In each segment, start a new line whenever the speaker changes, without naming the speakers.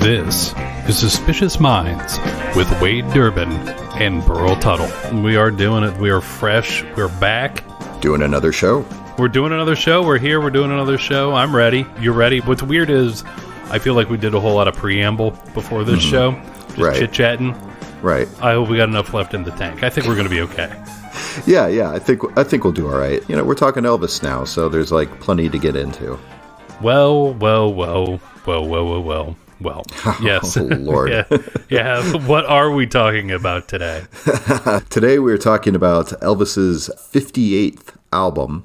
This is Suspicious Minds with Wade Durbin and Burl Tuttle. We are doing it. We are fresh. We're back.
Doing another show.
We're doing another show. We're here. We're doing another show. I'm ready. You're ready. What's weird is I feel like we did a whole lot of preamble before this show. Just
Right.
chit-chatting.
Right.
I hope we got enough left in the tank. I think we're going to be okay.
Yeah. I think we'll do all right. You know, we're talking Elvis now, so there's like plenty to get into.
Well. Yes.
Oh, Lord.
yeah. What are we talking about today?
Today we're talking about Elvis's 58th album,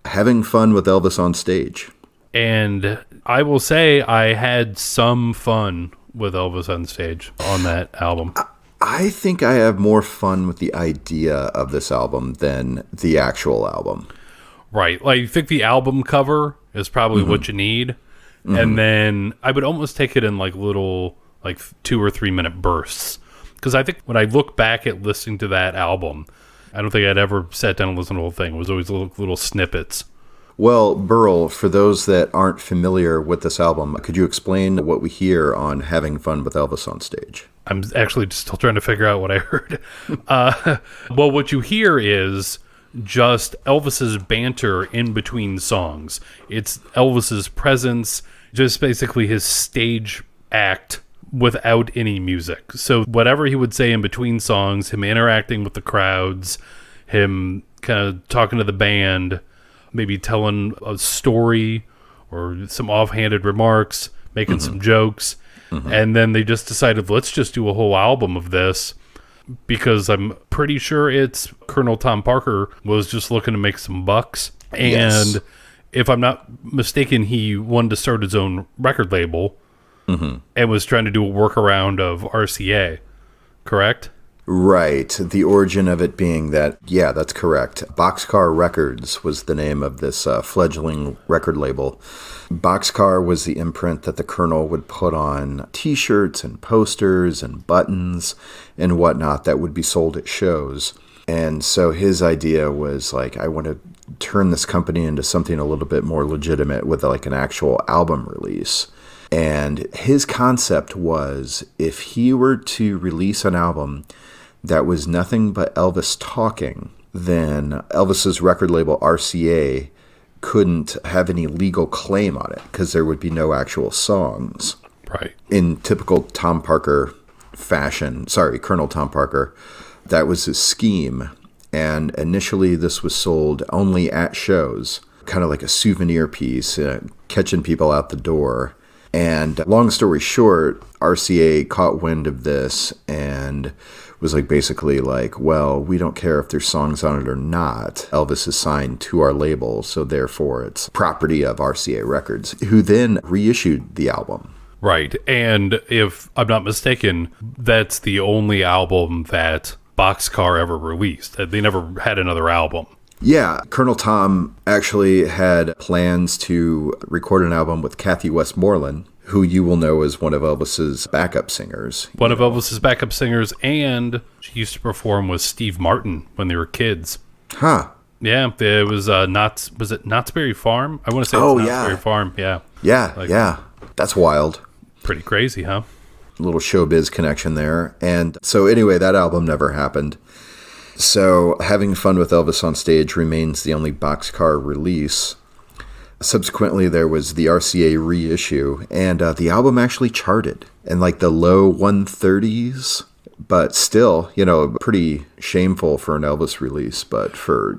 Having Fun with Elvis on Stage.
And I will say I had some fun with Elvis on stage on that album.
I think I have more fun with the idea of this album than the actual album.
Right. Like, I think the album cover is probably what you need. And then I would almost take it in like little, like 2 or 3 minute bursts. Because I think when I look back at listening to that album, I don't think I'd ever sat down and listened to the whole thing. It was always little snippets.
Well, Burl, for those that aren't familiar with this album, could you explain what we hear on Having Fun with Elvis on Stage?
I'm actually still trying to figure out what I heard. Well, what you hear is just Elvis's banter in between songs. It's Elvis's presence, just basically his stage act without any music. So whatever he would say in between songs, him interacting with the crowds, him kind of talking to the band, maybe telling a story or some offhanded remarks, making some jokes. And then they just decided, let's just do a whole album of this, because I'm pretty sure it's Colonel Tom Parker was just looking to make some bucks. And
Yes.
if I'm not mistaken, he wanted to start his own record label and was trying to do a workaround of RCA, correct?
Right. The origin of it being that, yeah, that's correct. Boxcar Records was the name of this fledgling record label. Boxcar was the imprint that the Colonel would put on T-shirts and posters and buttons and whatnot that would be sold at shows. And so his idea was like, I want to turn this company into something a little bit more legitimate with like an actual album release. And his concept was, if he were to release an album that was nothing but Elvis talking, then Elvis's record label RCA couldn't have any legal claim on it because there would be no actual songs.
Right.
In typical Tom Parker fashion, Colonel Tom Parker, that was his scheme. And initially this was sold only at shows, kind of like a souvenir piece, catching people out the door. And long story short, RCA caught wind of this and was like basically like, well, we don't care if there's songs on it or not. Elvis is signed to our label, so therefore it's property of RCA Records, who then reissued the album.
Right. And if I'm not mistaken, that's the only album that Boxcar ever released. They never had another album.
Yeah, Colonel Tom actually had plans to record an album with Kathy Westmoreland, who you will know is one of Elvis's backup singers.
One of Elvis's backup singers, and she used to perform with Steve Martin when they were kids.
Huh.
Yeah, it was was it Knott's Berry Farm? I want to say it's Knott's Berry Farm, yeah.
Yeah. That's wild.
Pretty crazy, huh?
Little showbiz connection there. And so anyway, that album never happened. So Having Fun with Elvis on Stage remains the only Boxcar release. Subsequently, there was the RCA reissue, and the album actually charted in like the low 130s, but still, pretty shameful for an Elvis release, but for,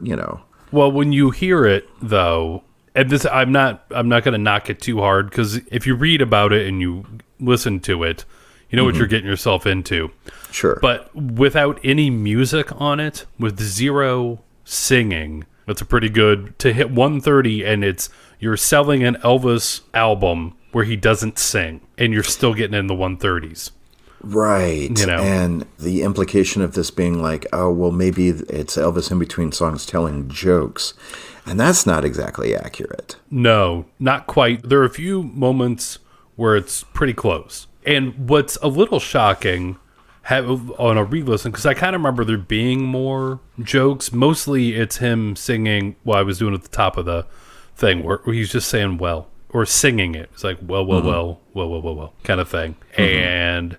Well, when you hear it, though, and this, I'm not going to knock it too hard, because if you read about it and you listen to it, you know what you're getting yourself into.
Sure.
But without any music on it, with zero singing, that's a pretty good, to hit 130, and you're selling an Elvis album where he doesn't sing, and you're still getting in the 130s.
Right. And the implication of this being like, oh, well, maybe it's Elvis in between songs telling jokes. And that's not exactly accurate.
No, not quite. There are a few moments where it's pretty close. And what's a little shocking on a re-listen, because I kind of remember there being more jokes. Mostly it's him singing, well, I was doing at the top of the thing where he's just saying well or singing it. It's like well kind of thing. And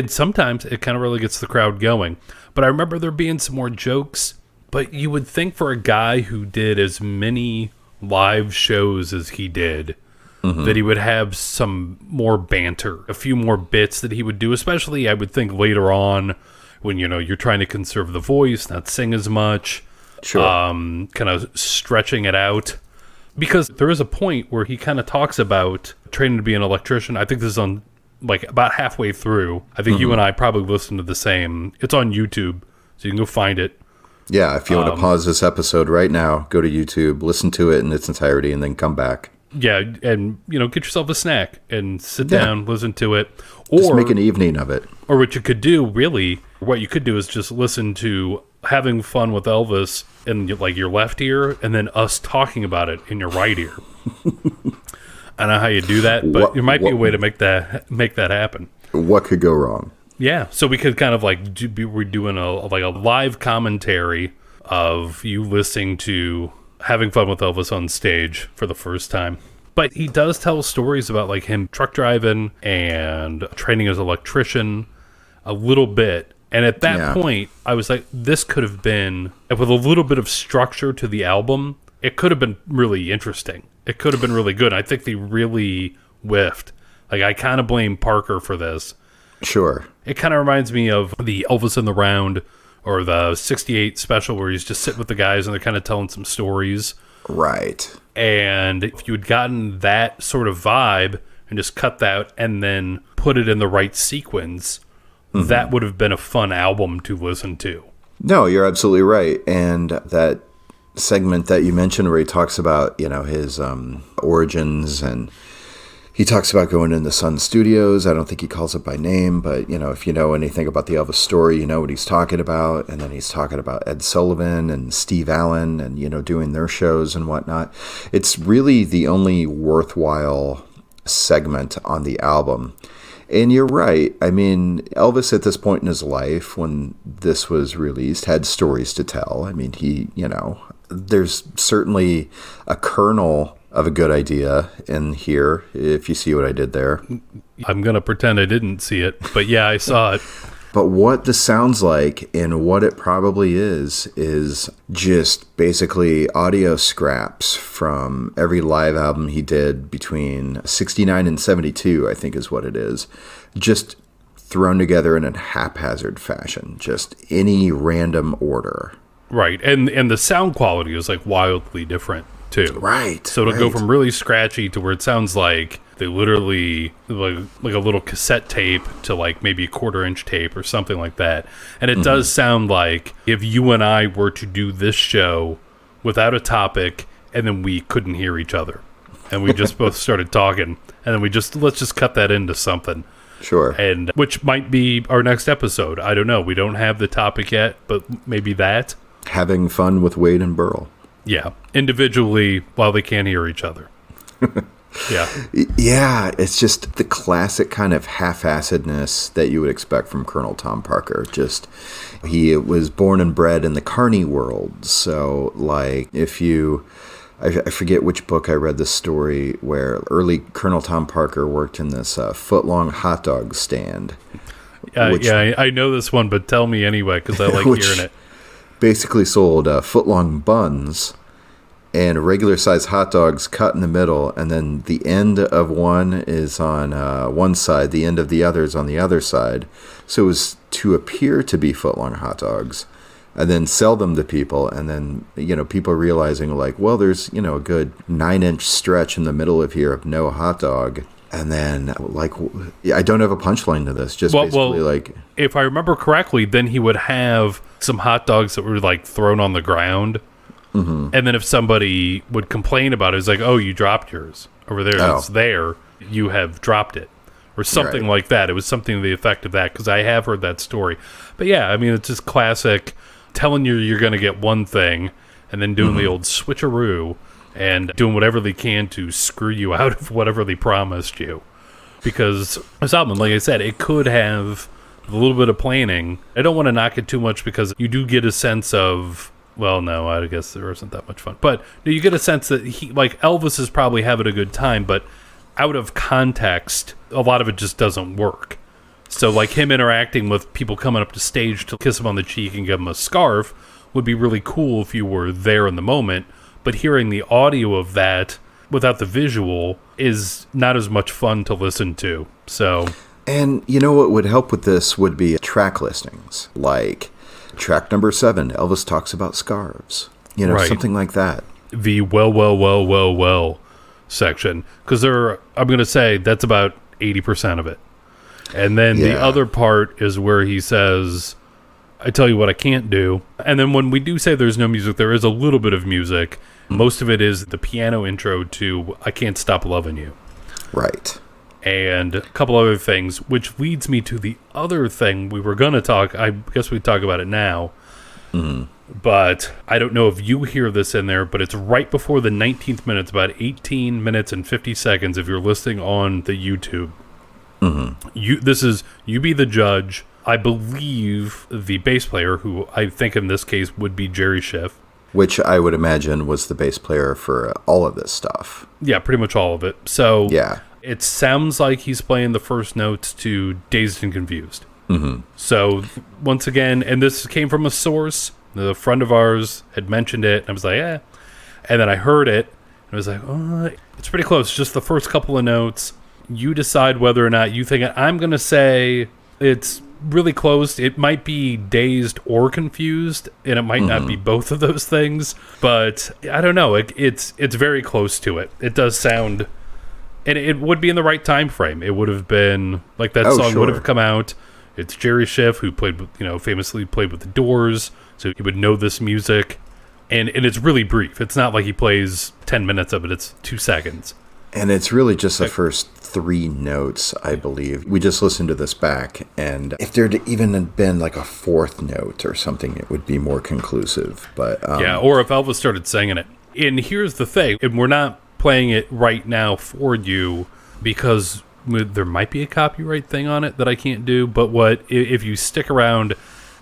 sometimes it kind of really gets the crowd going. But I remember there being some more jokes. But you would think for a guy who did as many live shows as he did, that he would have some more banter, a few more bits that he would do, especially I would think later on when, you're trying to conserve the voice, not sing as much,
Sure.
kind of stretching it out. Because there is a point where he kind of talks about training to be an electrician. I think this is on like about halfway through. I think you and I probably listened to the same. It's on YouTube, so you can go find it.
Yeah, if you want to pause this episode right now, go to YouTube, listen to it in its entirety, and then come back.
Yeah, and, get yourself a snack and sit down, listen to it. Or
just make an evening of it.
Or what you could do, really, what you could do is just listen to Having Fun with Elvis in, like, your left ear, and then us talking about it in your right ear. I don't know how you do that, but there might be a way to make that happen.
What could go wrong?
Yeah, so we could kind of, like, we're doing a live commentary of you listening to Having Fun with Elvis on stage for the first time. But he does tell stories about like him truck driving and training as an electrician a little bit. And at that point, I was like, this could have been, with a little bit of structure to the album, it could have been really interesting. It could have been really good. I think they really whiffed. Like, I kind of blame Parker for this.
Sure.
It kind of reminds me of the Elvis in the Round or the 68 special where he's just sitting with the guys and they're kind of telling some stories.
Right.
And if you had gotten that sort of vibe and just cut that and then put it in the right sequence, that would have been a fun album to listen to.
No, you're absolutely right. And that segment that you mentioned where he talks about, his origins, and he talks about going into Sun Studios. I don't think he calls it by name, but, if you know anything about the Elvis story, you know what he's talking about. And then he's talking about Ed Sullivan and Steve Allen and, doing their shows and whatnot. It's really the only worthwhile segment on the album. And you're right. I mean, Elvis at this point in his life, when this was released, had stories to tell. I mean, there's certainly a kernel of a good idea in here, if you see what I did there.
I'm going to pretend I didn't see it, but yeah, I saw it.
But what this sounds like and what it probably is just basically audio scraps from every live album he did between 69 and 72, I think is what it is. Just thrown together in a haphazard fashion, just any random order.
Right, and the sound quality is like wildly different too.
Right.
So it'll go from really scratchy to where it sounds like they literally like a little cassette tape to like maybe a 1/4-inch tape or something like that. And it does sound like if you and I were to do this show without a topic and then we couldn't hear each other and we just both started talking and then let's just cut that into something.
Sure.
And which might be our next episode. I don't know. We don't have the topic yet, but maybe that.
Having Fun with Wade and Burl.
Yeah. Individually while they can't hear each other. Yeah.
Yeah, it's just the classic kind of half-assedness that you would expect from Colonel Tom Parker. Just, he was born and bred in the carny world. So, like, I forget which book I read this story where early Colonel Tom Parker worked in this foot-long hot dog stand.
I know this one, but tell me anyway, because I like hearing it.
Basically sold foot-long buns and regular-sized hot dogs cut in the middle, and then the end of one is on one side, the end of the other is on the other side. So it was to appear to be foot-long hot dogs, and then sell them to people, and then, people realizing, like, well, there's, a good 9-inch stretch in the middle of here of no hot dog. And then, like, I don't have a punchline to this, just basically, like...
If I remember correctly, then he would have some hot dogs that were, like, thrown on the ground. Mm-hmm. And then if somebody would complain about it, it's like, oh, you dropped yours over there. Oh. It's there. You have dropped it. Or something like that. It was something to the effect of that, because I have heard that story. But yeah, I mean, it's just classic telling you you're going to get one thing and then doing the old switcheroo and doing whatever they can to screw you out of whatever they promised you. Because this album, like I said, it could have a little bit of planning. I don't want to knock it too much because you do get a sense of Well, no, I guess there isn't that much fun. But you get a sense that Elvis is probably having a good time, but out of context, a lot of it just doesn't work. So like him interacting with people coming up to stage to kiss him on the cheek and give him a scarf would be really cool if you were there in the moment. But hearing the audio of that without the visual is not as much fun to listen to. So,
and you know what would help with this would be track listings, like track number 7, Elvis talks about scarves, something like that.
The well section, because I'm going to say that's about 80% of it. And then the other part is where he says, I tell you what I can't do. And then when we do say there's no music, there is a little bit of music. Most of it is the piano intro to I Can't Stop Loving You.
Right.
And a couple other things, which leads me to the other thing we were going to talk. I guess we talk about it now. Mm-hmm. But I don't know if you hear this in there, but it's right before the 19th minute. It's about 18 minutes and 50 seconds if you're listening on the YouTube. Mm-hmm. You be the judge. I believe the bass player, who I think in this case would be Jerry Schiff.
Which I would imagine was the bass player for all of this stuff.
Yeah, pretty much all of it. So
yeah.
It sounds like he's playing the first notes to Dazed and Confused. Mm-hmm. So once again, and this came from a source, a friend of ours had mentioned it, and I was like, eh. And then I heard it, and I was like, oh, it's pretty close. Just the first couple of notes. You decide whether or not you think it. I'm going to say it's really close. It might be Dazed or Confused, and it might not be both of those things. But I don't know. It's very close to it. It does sound... And it would be in the right time frame. It would have been like that song would have come out. It's Jerry Schiff, who famously played with the Doors, so he would know this music. And it's really brief. It's not like he plays 10 minutes of it. It's 2 seconds.
And it's really just the first 3 notes, I believe. We just listened to this back, and if there'd even been like a 4th note or something, it would be more conclusive. But
or if Elvis started singing it. And here's the thing, and we're not playing it right now for you because there might be a copyright thing on it that I can't do, but if you stick around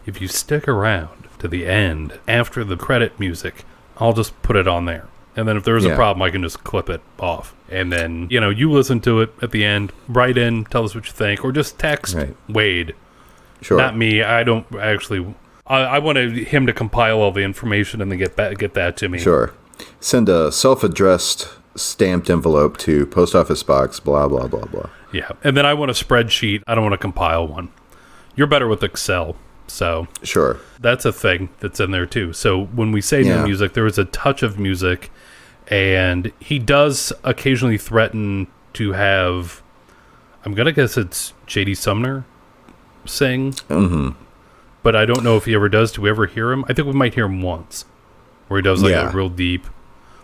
to the end after the credit music, I'll just put it on there, and then if there's a problem I can just clip it off, and then you listen to it at the end, write in, tell us what you think, or just text Wade.
Sure.
Not me. I don't actually. I wanted him to compile all the information and then get that to me.
Sure. Send a self-addressed stamped envelope to post office box, blah, blah, blah, blah.
Yeah. And then I want a spreadsheet. I don't want to compile one. You're better with Excel. So
sure.
That's a thing that's in there too. So when we say no music, there is a touch of music, and he does occasionally threaten to have, I'm going to guess it's J.D. Sumner sing. Mm-hmm. But I don't know if he ever does. Do we ever hear him? I think we might hear him once, where he does a real deep,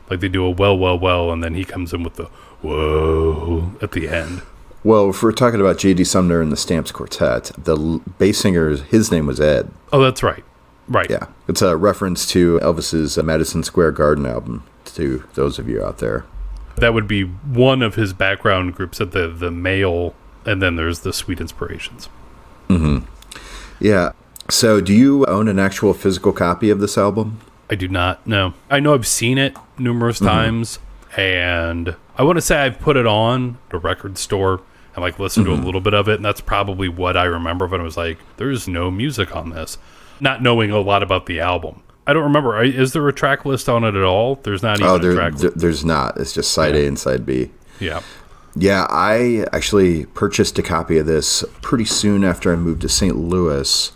like they do a well, and then he comes in with the whoa at the end.
Well, if we're talking about J.D. Sumner and the Stamps Quartet, the bass singer, his name was Ed.
Oh, that's right. Right.
Yeah. It's a reference to Elvis's Madison Square Garden album, to those of you out there.
That would be one of his background groups at the male, and then there's the Sweet Inspirations.
Mm-hmm. Yeah. So do you own an actual physical copy of this album?
I do not, no. I know I've seen it numerous times, and I want to say I've put it on at a record store and listened to a little bit of it, and that's probably what I remember when I was like, there's no music on this. Not knowing a lot about the album. I don't remember. Is there a track list on it at all? There's not even a track list.
There's not. It's just side A and side B.
Yeah.
Yeah, I actually purchased a copy of this pretty soon after I moved to St. Louis.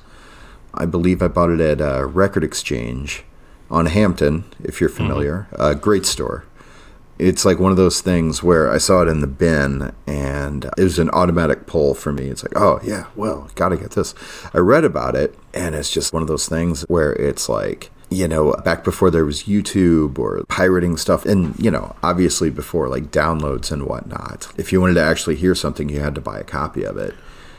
I believe I bought it at a Record Exchange on Hampton, if you're familiar. A great store. It's like one of those things where I saw it in the bin, and it was an automatic pull for me. It's like, oh, yeah, well, got to get this. I read about it, and it's just one of those things where it's like, back before there was YouTube or pirating stuff, and, obviously before, downloads and whatnot. If you wanted to actually hear something, you had to buy a copy of it.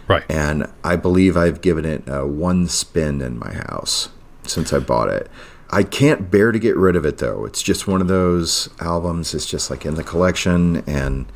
Right.
And I believe I've given it one spin in my house since I bought it. I can't bear to get rid of it, though. It's just one of those albums. It's just in the collection, and,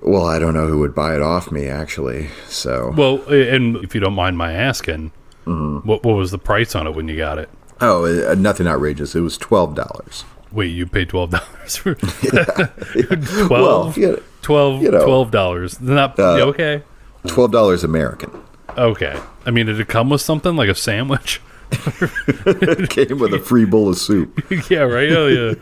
well, I don't know who would buy it off me, actually. So,
well, and if you don't mind my asking, what was the price on it when you got it?
Oh, nothing outrageous. It was $12.
Wait, you paid $12 for $12?
Well,
$12. Not okay.
$12 American.
Okay. I mean, did it come with something like a sandwich?
It came with a free bowl of soup.
Yeah, right. Oh, yeah.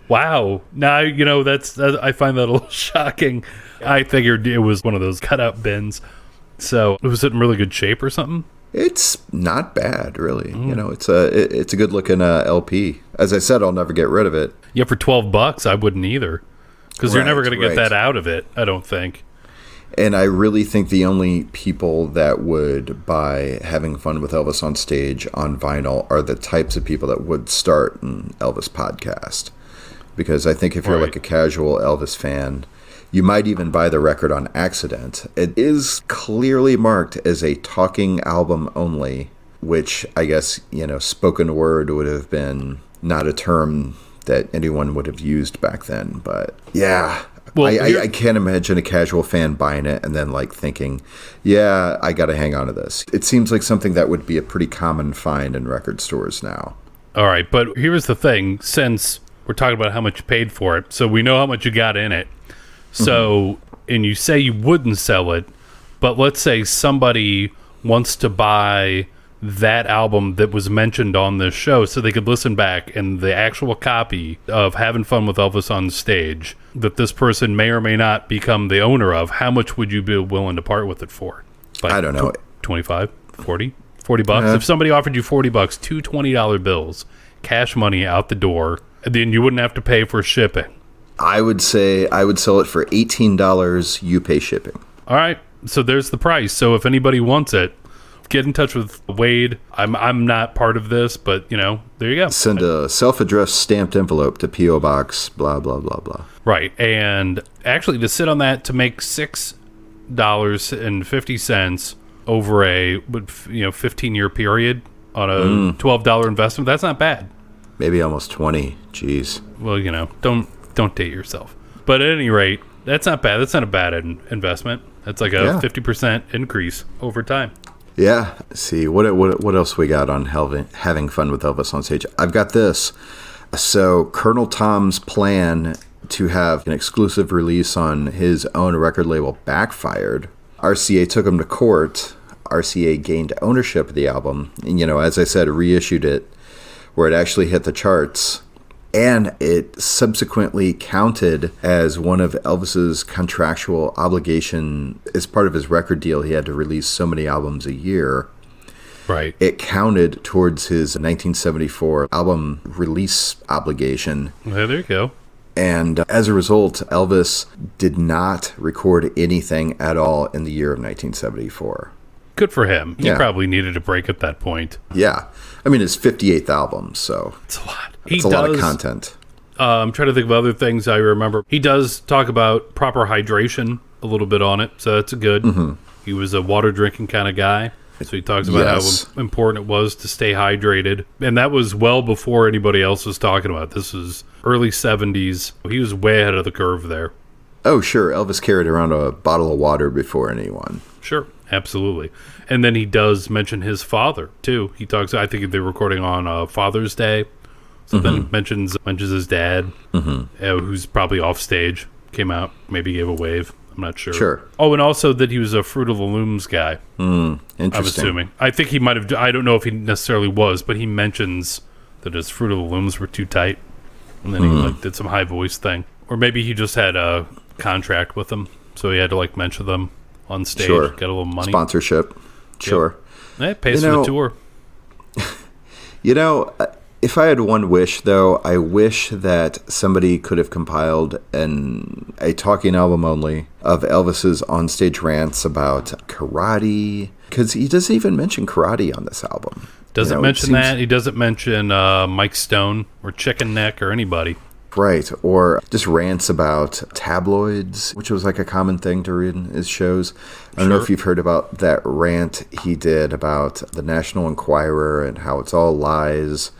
Wow. Now I find that a little shocking. I figured it was one of those cutout bins. So was it in really good shape or something?
It's not bad, really. It's a good looking LP. As I said, I'll never get rid of it.
Yeah, for $12, I wouldn't either, because you're never going to get that out of it, I don't think.
And I really think the only people that would buy Having Fun with Elvis on Stage on vinyl are the types of people that would start an Elvis podcast. Because I think if you're like a casual Elvis fan, you might even buy the record on accident. It is clearly marked as a talking album only, which I guess, spoken word would have been not a term that anyone would have used back then. But yeah, well, I can't imagine a casual fan buying it and then like thinking, yeah, I got to hang on to this. It seems like something that would be a pretty common find in record stores now.
All right, but here's the thing. Since we're talking about how much you paid for it, so we know how much you got in it. So, and you say you wouldn't sell it, but let's say somebody wants to buy that album that was mentioned on this show so they could listen back, and the actual copy of Having Fun with Elvis on Stage that this person may or may not become the owner of, how much would you be willing to part with it for? Like
I don't know.
25, 40 bucks? If somebody offered you 40 bucks, two $20 bills, cash money out the door, then you wouldn't have to pay for shipping.
I would say I would sell it for $18. You pay shipping.
All right. So there's the price. So if anybody wants it, get in touch with Wade. I'm not part of this, but, there you go.
Send a self-addressed stamped envelope to P.O. Box, blah, blah, blah, blah.
Right. And actually to sit on that to make $6.50 over a 15-year period on a $12 investment, that's not bad.
Maybe almost 20. Jeez.
Well, don't date yourself. But at any rate, that's not bad. That's not a bad investment. That's like a 50% increase over time.
Yeah. See, what else we got on Having Fun with Elvis on Stage? I've got this. So Colonel Tom's plan to have an exclusive release on his own record label backfired. RCA took him to court. RCA gained ownership of the album. And, as I said, reissued it where it actually hit the charts. And it subsequently counted as one of Elvis's contractual obligation. As part of his record deal, he had to release so many albums a year.
Right.
It counted towards his 1974 album release obligation.
Well, there you go.
And as a result, Elvis did not record anything at all in the year of 1974.
Good for him. He probably needed a break at that point.
Yeah. I mean, it's 58th album, so
it's a lot.
It's a lot of content.
I'm trying to think of other things I remember. He does talk about proper hydration a little bit on it, so that's good. Mm-hmm. He was a water drinking kind of guy, so he talks about how important it was to stay hydrated. And that was well before anybody else was talking about it. This was early 70s. He was way ahead of the curve there.
Oh, sure. Elvis carried around a bottle of water before anyone.
Sure. Absolutely. And then he does mention his father, too. He talks, I think they're recording on Father's Day. So then mentions his dad, who's probably off stage, came out, maybe gave a wave. I'm not sure.
Sure.
Oh, and also that he was a Fruit of the Looms guy.
Interesting.
I'm assuming. I think he might have, I don't know if he necessarily was, but he mentions that his Fruit of the Looms were too tight. And then he did some high voice thing. Or maybe he just had a contract with them, so he had to mention them on stage.
Sure.
Get a little money.
Sponsorship. Sure.
Yep. It pays for the tour.
If I had one wish, though, I wish that somebody could have compiled a talking album only of Elvis's onstage rants about karate, because he doesn't even mention karate on this album.
Doesn't mention that. He doesn't mention Mike Stone or Chicken Neck or anybody.
Right, or just rants about tabloids, which was a common thing to read in his shows. I don't know if you've heard about that rant he did about the National Enquirer and how it's all lies.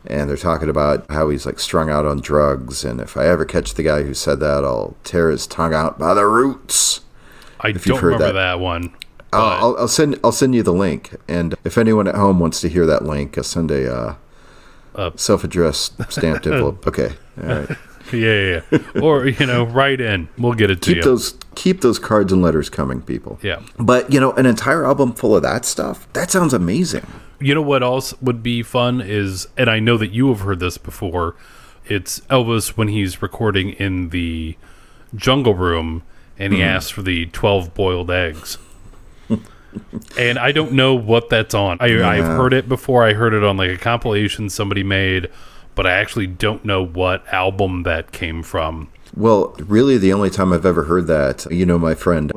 And they're talking about how he's strung out on drugs. And if I ever catch the guy who said that, I'll tear his tongue out by the roots.
I don't remember that one.
I'll send you the link. And if anyone at home wants to hear that link, I'll send a Self-addressed stamped envelope. Okay. All right.
Yeah. Or, write in. We'll get it to you.
Keep those cards and letters coming, people.
Yeah.
But, an entire album full of that stuff, that sounds amazing.
You know what else would be fun is, and I know that you have heard this before, it's Elvis when he's recording in the jungle room and he asks for the 12 boiled eggs. And I don't know what that's on. I've heard it before. I heard it on like a compilation somebody made, but I actually don't know what album that came from.
Well, really the only time I've ever heard that, my friend,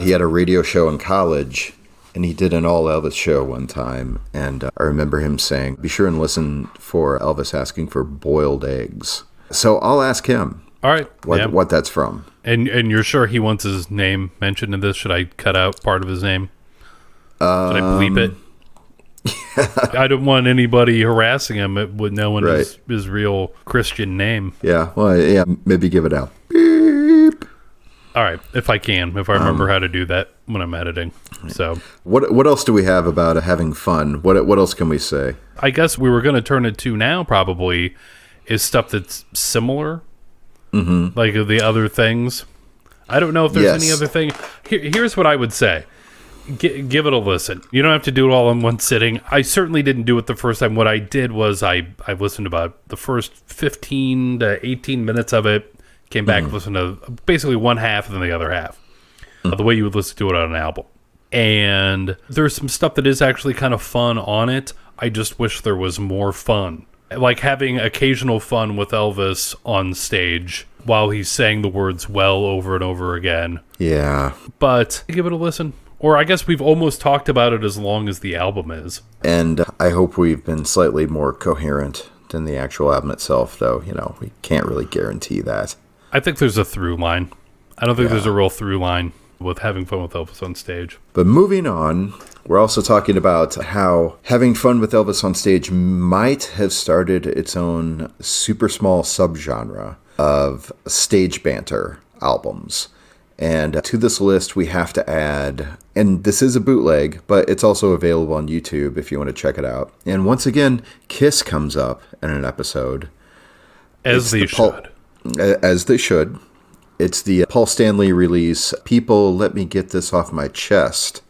he had a radio show in college, and he did an all Elvis show one time, and I remember him saying, be sure and listen for Elvis asking for boiled eggs. So I'll ask him.
All right.
What that's from.
And you're sure he wants his name mentioned in this? Should I cut out part of his name? Should I bleep it? I don't want anybody harassing him with knowing his real Christian name.
Yeah, well, yeah, maybe give it out. Beep.
All right, if I remember how to do that when I'm editing. So,
what else do we have about having fun? What else can we say?
I guess we were going to turn it to now probably is stuff that's similar, like the other things. I don't know if there's any other thing. Here's what I would say. Give it a listen. You don't have to do it all in one sitting. I certainly didn't do it the first time. What I did was I listened about the first 15 to 18 minutes of it, came back, listened to basically one half and then the other half, the way you would listen to it on an album. And there's some stuff that is actually kind of fun on it. I just wish there was more fun. Like having occasional fun with Elvis on stage while he's saying the words well over and over again.
Yeah.
But give it a listen. Or I guess we've almost talked about it as long as the album is.
And I hope we've been slightly more coherent than the actual album itself, though. We can't really guarantee that.
I think there's a through line. I don't think there's a real through line with having fun with Elvis on stage.
But moving on, we're also talking about how having fun with Elvis on stage might have started its own super small subgenre of stage banter albums. And to this list, we have to add, and this is a bootleg, but it's also available on YouTube if you want to check it out. And once again, Kiss comes up in an episode.
As they should.
As they should. It's the Paul Stanley release, People Let Me Get This Off My Chest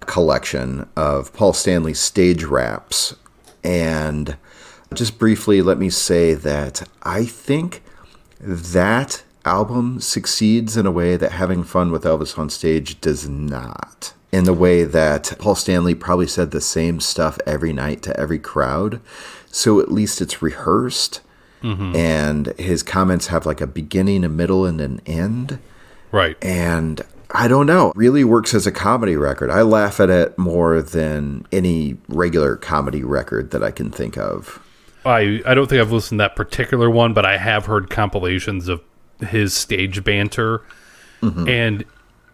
collection of Paul Stanley stage raps. And just briefly, let me say that I think that album succeeds in a way that having fun with Elvis on stage does not. In the way that Paul Stanley probably said the same stuff every night to every crowd. So at least it's rehearsed. And his comments have like a beginning, a middle, and an end.
Right.
And I don't know. It really works as a comedy record. I laugh at it more than any regular comedy record that I can think of.
I don't think I've listened to that particular one, but I have heard compilations of his stage banter, and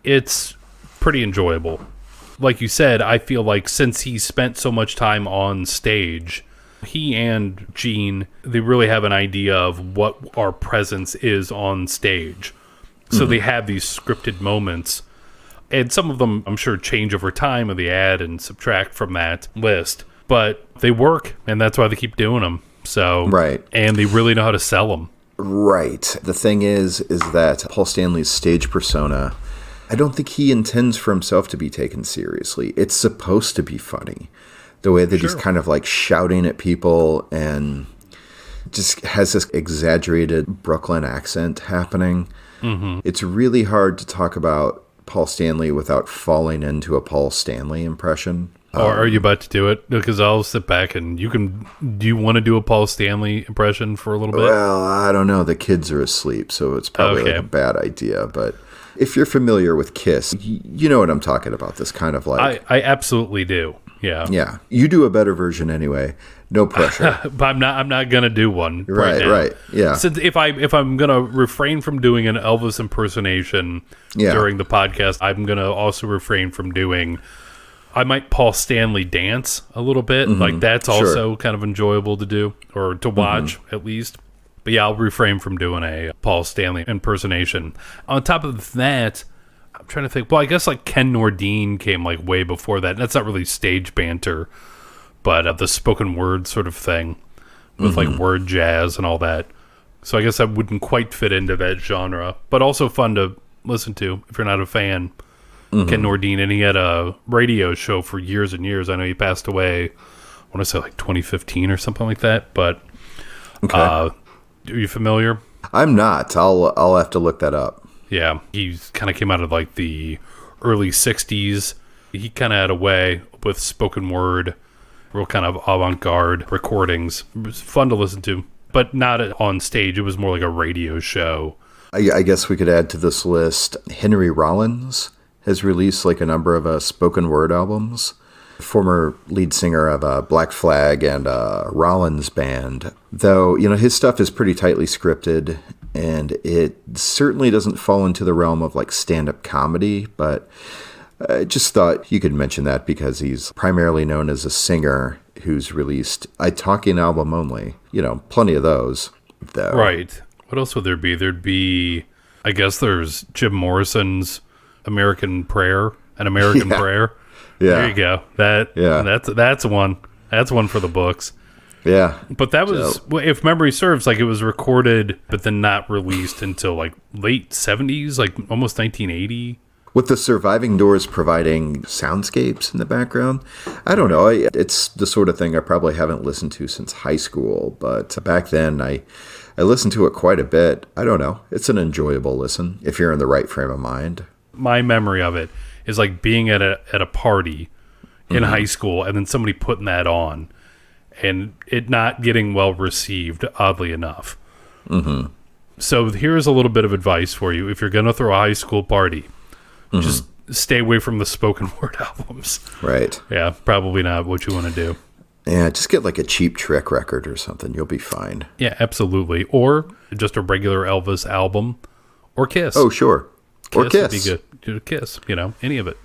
it's pretty enjoyable. Like you said, I feel like since he spent so much time on stage, he and Gene, they really have an idea of what our presence is on stage. So they have these scripted moments, and some of them, I'm sure, change over time, and they add and subtract from that list. But they work, and that's why they keep doing them. So,
right.
And they really know how to sell them.
Right. The thing is that Paul Stanley's stage persona, I don't think he intends for himself to be taken seriously. It's supposed to be funny. The way that he's kind of like shouting at people and just has this exaggerated Brooklyn accent happening. It's really hard to talk about Paul Stanley without falling into a Paul Stanley impression.
Or are you about to do it? Because I'll sit back and you can... Do you want to do a Paul Stanley impression for a little bit?
Well, I don't know. The kids are asleep, so it's probably like a bad idea. But if you're familiar with Kiss, you know what I'm talking about. This kind of like...
I absolutely do. Yeah.
Yeah. You do a better version anyway. No pressure.
But I'm not gonna do one. Right.
Yeah.
Since if I'm gonna refrain from doing an Elvis impersonation during the podcast, I'm gonna also refrain from doing... I might Paul Stanley dance a little bit. Like that's also kind of enjoyable to do or to watch at least. But yeah, I'll refrain from doing a Paul Stanley impersonation. On top of that, I'm trying to think. Well, I guess like Ken Nordine came like way before that. And that's not really stage banter, but the spoken word sort of thing with like word jazz and all that. So I guess that wouldn't quite fit into that genre, but also fun to listen to if you're not a fan. Ken Nordine, and he had a radio show for years and years. I know he passed away, I want to say like 2015 or something like that, but are you familiar?
I'm not. I'll have to look that up.
Yeah, he kind of came out of like the early 60s. He kind of had a way with spoken word, real kind of avant-garde recordings. It was fun to listen to, but not on stage. It was more like a radio show.
I guess we could add to this list, Henry Rollins has released like a number of spoken word albums. Former lead singer of Black Flag and Rollins Band. Though, his stuff is pretty tightly scripted, and it certainly doesn't fall into the realm of like stand-up comedy, but I just thought you could mention that because he's primarily known as a singer who's released a talking album only. Plenty of those, though.
Right. What else would there be? There'd be, I guess there's Jim Morrison's American Prayer, an American Prayer.
Yeah.
There you go. That's one. That's one for the books.
Yeah.
But that was, if memory serves, like it was recorded, but then not released until like late 70s, like almost 1980.
With the surviving doors providing soundscapes in the background. I don't know. It's the sort of thing I probably haven't listened to since high school, but back then I listened to it quite a bit. I don't know. It's an enjoyable listen if you're in the right frame of mind.
My memory of it is like being at a party in high school and then somebody putting that on and it not getting well received, oddly enough. So here's a little bit of advice for you. If you're going to throw a high school party, just stay away from the spoken word albums.
Right.
Yeah, probably not what you want to do.
Yeah, just get like a Cheap Trick record or something. You'll be fine.
Yeah, absolutely. Or just a regular Elvis album or Kiss.
Oh, sure. Or Kiss.
Would be good. Do Kiss, any of it.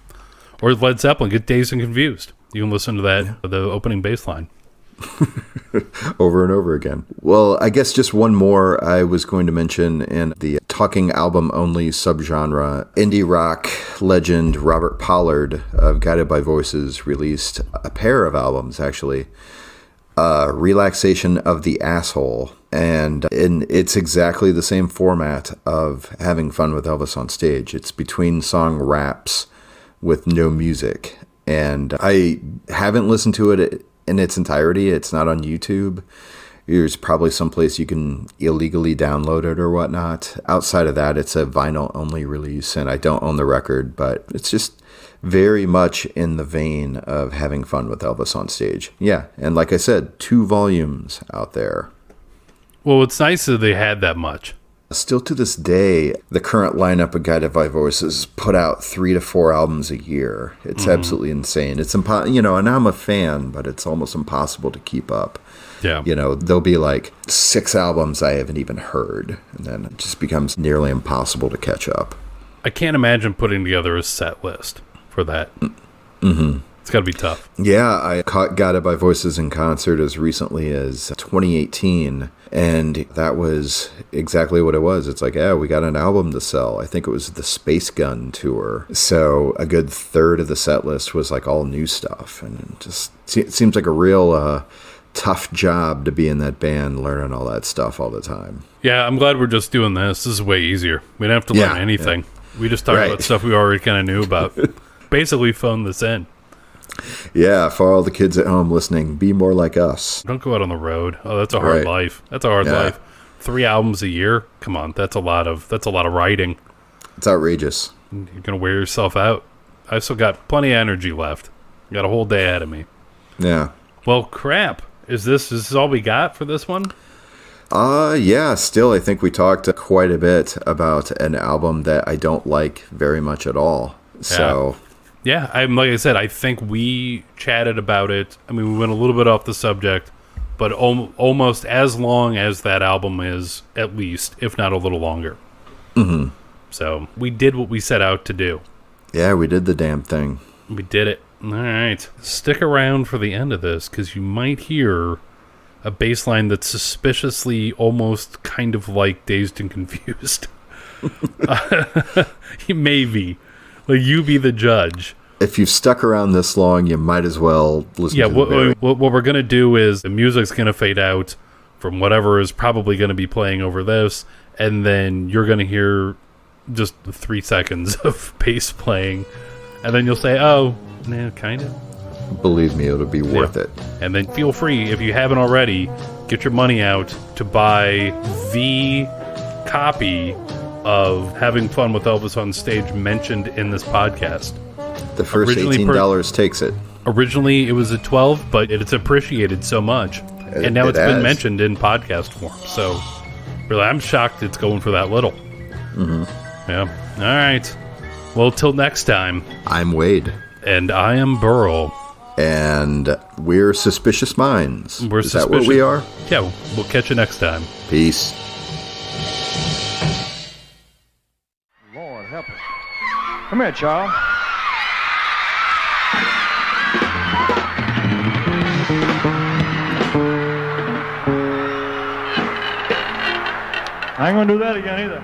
Or Led Zeppelin, get Dazed and Confused. You can listen to that, the opening bass line.
Over and over again. Well, I guess just one more I was going to mention in the talking album only subgenre. Indie rock legend Robert Pollard of Guided by Voices released a pair of albums, actually. Relaxation of the Asshole. And it's exactly the same format of having fun with Elvis on stage. It's between song raps with no music. And I haven't listened to it in its entirety. It's not on YouTube. There's probably someplace you can illegally download it or whatnot. Outside of that, it's a vinyl-only release, and I don't own the record, but it's just very much in the vein of having fun with Elvis on stage. Yeah, and like I said, 2 volumes out there.
Well, it's nice that they had that much.
Still to this day, the current lineup of Guided by Voices put out 3 to 4 albums a year. It's absolutely insane. It's and I'm a fan, but it's almost impossible to keep up.
Yeah.
There'll be like 6 albums I haven't even heard, and then it just becomes nearly impossible to catch up.
I can't imagine putting together a set list for that. It's got to be tough.
Yeah, I caught Guided by Voices in concert as recently as 2018, and that was exactly what it was. It's like, we got an album to sell. I think it was the Space Gun tour. So a good third of the set list was like all new stuff, and it seems like a real tough job to be in that band, learning all that stuff all the time.
Yeah, I'm glad we're just doing this. This is way easier. We don't have to learn anything. Yeah. We just talk about stuff we already kind of knew about. Basically phone this in.
Yeah, for all the kids at home listening, be more like us.
Don't go out on the road. Oh, that's a hard life. That's a hard life. 3 albums a year? Come on, that's a lot of writing.
It's outrageous.
You're gonna wear yourself out. I've still got plenty of energy left. Got a whole day ahead of me.
Yeah.
Well, crap. Is this all we got for this one?
Yeah, still I think we talked quite a bit about an album that I don't like very much at all. So
yeah, like I said, I think we chatted about it. I mean, we went a little bit off the subject, but almost as long as that album is, at least, if not a little longer. So we did what we set out to do.
Yeah, we did the damn thing.
We did it. All right. Stick around for the end of this, because you might hear a bass line that's suspiciously almost kind of like Dazed and Confused. Maybe. Like, you be the judge.
if you've stuck around this long, you might as well listen to the
what we're going to do is the music's going to fade out from whatever is probably going to be playing over this, and then you're going to hear just 3 seconds of bass playing, and then you'll say, oh, nah, kind of.
Believe me, it'll be worth it.
And then feel free, if you haven't already, get your money out to buy the copy of Having Fun with Elvis on Stage mentioned in this podcast.
The first $18 takes it.
Originally, it was at $12, but it's appreciated so much. And now it's been mentioned in podcast form. So, really, I'm shocked it's going for that little.
Mm-hmm.
Yeah. All right. Well, till next time.
I'm Wade.
And I am Burl.
And we're Suspicious Minds.
Is
that what we are?
Yeah. We'll catch you next time.
Peace.
Lord help us. Come here, Charles. I ain't gonna do that again either.